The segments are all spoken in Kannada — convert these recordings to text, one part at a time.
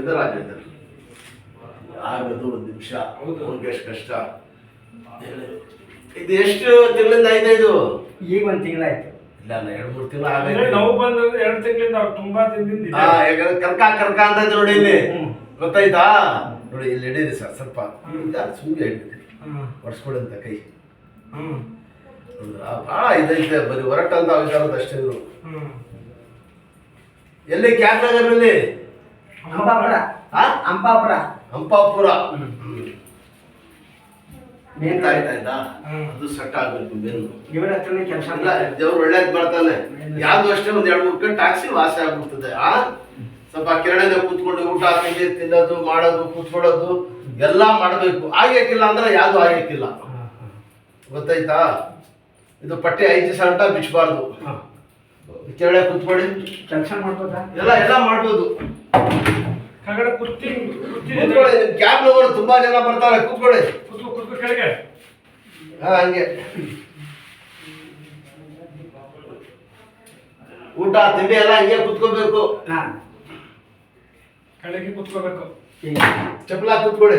ಇದರಾಗಿದ್ದಾರೆ ಆಗೋದು ಒಂದು ನಿಮಿಷ ಅವ್ರಿಗೆ ಎಷ್ಟು ಕಷ್ಟ. ಇದು ಎಷ್ಟು ತಿಂಗಳಿಂದ ಆಯ್ತಾ ಇದು? ಈಗ ಒಂದು ತಿಂಗಳಾಯ್ತು. ಇಲ್ಲ 2-3 ತಿಂಗಳು ಆಗೈತೆ. ನಾವು ಬಂದು 2 ತಿಂಗಳಿಂದ ತುಂಬಾ ದಿನದಿಂದ ಯಾಕಂದ್ರೆ ಕರ್ಕ ಅಂತ ಇದೆ ನೋಡಿ ಇಲ್ಲಿ, ಗೊತ್ತಾಯ್ತಾ? ನೋಡಿ ಇಲ್ಲಿ ಹಿಡೀರಿ ಸರ್ ಸ್ವಲ್ಪ ಸುಮ್ಮನೆ ಹಿಡಿದ್ರಿ ಒಡ್ಸ್ಕೊಡಿ ಅಂತ ಕೈ. ಭಾಳ ಇದೈತೆ, ಬರೀ ಹೊರಟ ಅಂತ ಆಗಿರೋದು ಅಷ್ಟೇ. ಇವರು ಎಲ್ಲಿ ಕ್ಯಾಬ್ ನಗರಲ್ಲಿ ಹಂಪಾಪುರ. ಹಂಪಾಪುರ ಆಯ್ತಾಯ್ತಾ? ಅದು ಸೆಟ್ ಆಗ್ಬೇಕು ಬೆನ್ನು. ಇವರ ಹತ್ರನೇ ಕೆಲಸ ಇಲ್ಲ, ದೇವ್ರು ಒಳ್ಳೇದ್ ಬರ್ತಾನೆ. ಯಾವ್ದು ಅಷ್ಟೇ ಒಂದ್ 2-3 ಕಡೆ ಟಾಕ್ಸಿ ವಾಸಿ ಆಗ್ಬಿಡ್ತದೆ. ಸ್ವಲ್ಪ ಕಿರಣದ ಕೂತ್ಕೊಂಡು ಊಟ ತಿಂಡಿ ತಿನ್ನೋದು ಮಾಡೋದು ಕೂತ್ಕೊಳ್ಳೋದು ಎಲ್ಲ ಮಾಡ್ಬೇಕು. ಆಗ್ಯಾಕಿಲ್ಲ ಅಂದ್ರೆ ಯಾವ್ದು ಆಗ್ಯಾಕಿಲ್ಲ, ಗೊತ್ತಾಯ್ತಾ? ಇದು ಪಟ್ಟಿ 5 ದಿವಸ ಗಂಟ ಬಿಚ್ಚಬಾರ್ದು. ಕೆಳಗೆ ಕೂತ್ಕೊಳ್ಳಿ, ಕೆಲಸ ಮಾಡ್ಬೋದಾ? ಎಲ್ಲ ಮಾಡ್ಬೋದು. ಕೂತ್ಕೊಳ್ಳಿ, ನಿಮ್ ಕ್ಯಾಬ್ ನವರು ತುಂಬಾ ಜನ ಬರ್ತಾರೆ, ಕೂತ್ಕೊಳ್ಳಿ. ಕೆಳಗೆ ಹಂಗೆ ಊಟ ತಿಂಡಿ ಎಲ್ಲ ಹಂಗೆ ಕೂತ್ಕೋಬೇಕು. ಕೆಳಗೆ ಕೂತ್ಕೋಬೇಕು. ಚಪ್ಪಲ ಕೂತ್ಕೊಳ್ಳಿ,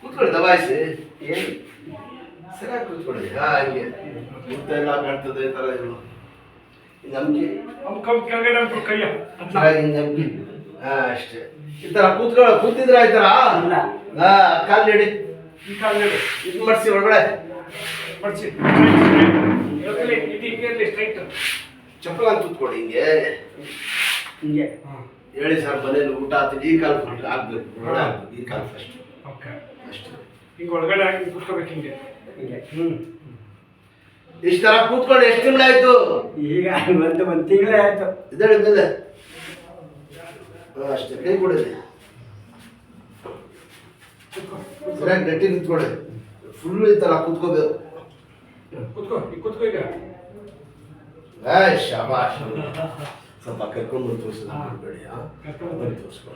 ಕೂತ್ಕೊಳ್ಳಿ ದಬಾಯಿಸಿ ಸರಿಯಾಗಿ ಕೂತ್ಕೊಳ್ಳಿ. ಹಂಗೆ ಊಟ ಎಲ್ಲ ಕಾಣ್ತದೆ ಈ ತರ. ಇದು ನಮ್ಗೆ ಕೆಳಗಡೆ ಕೈಯ ನಮ್ಗೆ ಅಷ್ಟೇ. ಈ ತರ ಕೂತಿದ್ರ ಈ ತರ ಕಾಲ್ ನೀಡಿ, ಈ ಕಾಲು ಇದು ಮಾಡಿಸಿ ಒಳಗಡೆ ಮಡ್ಚಿ ಸ್ಟ್ರೈಟ್ ಚಪ್ಪಲ ಕೂತ್ಕೊಳ್ಳಿ. ಹಿಂಗೆ ಹಿಂಗೆ ಹೇಳಿ ಸರ್ ಮನೇಲಿ ಊಟ ಆಗ್ತದೆ. ಈ ಕಾಲು ಆಗ್ಬೇಕು, ಒಳಗಡೆ ಆಗ್ಬೇಕು. ಈ ಕಾಲು ಫಸ್ಟ್ ಓಕೆ ಅಷ್ಟೇ. ಹಿಂಗೆ ಒಳಗಡೆ ಹಾಕಿ ಕೂತ್ಕೋಬೇಕು ಹಿಂಗೆ. ಇಷ್ಟ ತರ ಕೂತ್ಕೊಂಡು ಎಷ್ಟು ತಿಂಗಳಾಯ್ತು? ಈಗ ಒಂದು ತಿಂಗಳೇ ಆಯ್ತು. ಇದೇ ಮೇಲೆ ಅಷ್ಟೇ. ಕೈ ಕೊಡಿದೆ ಸರಿಯಾಗಿ ಗಟ್ಟಿ ನಿಂತ್ಕೊಳ್ಳಿ. ಫುಲ್ ಈ ತರ ಕೂತ್ಕೋಬೇಕು. ಕೂತ್ಕೋ ಈಗ. ಶಾಬಾಷ್. ಸ್ವಲ್ಪ ಕರ್ಕೊಂಡು ತೋರಿಸೋದು ಬೇಡಿ. ತೋರಿಸ್ಕೊ.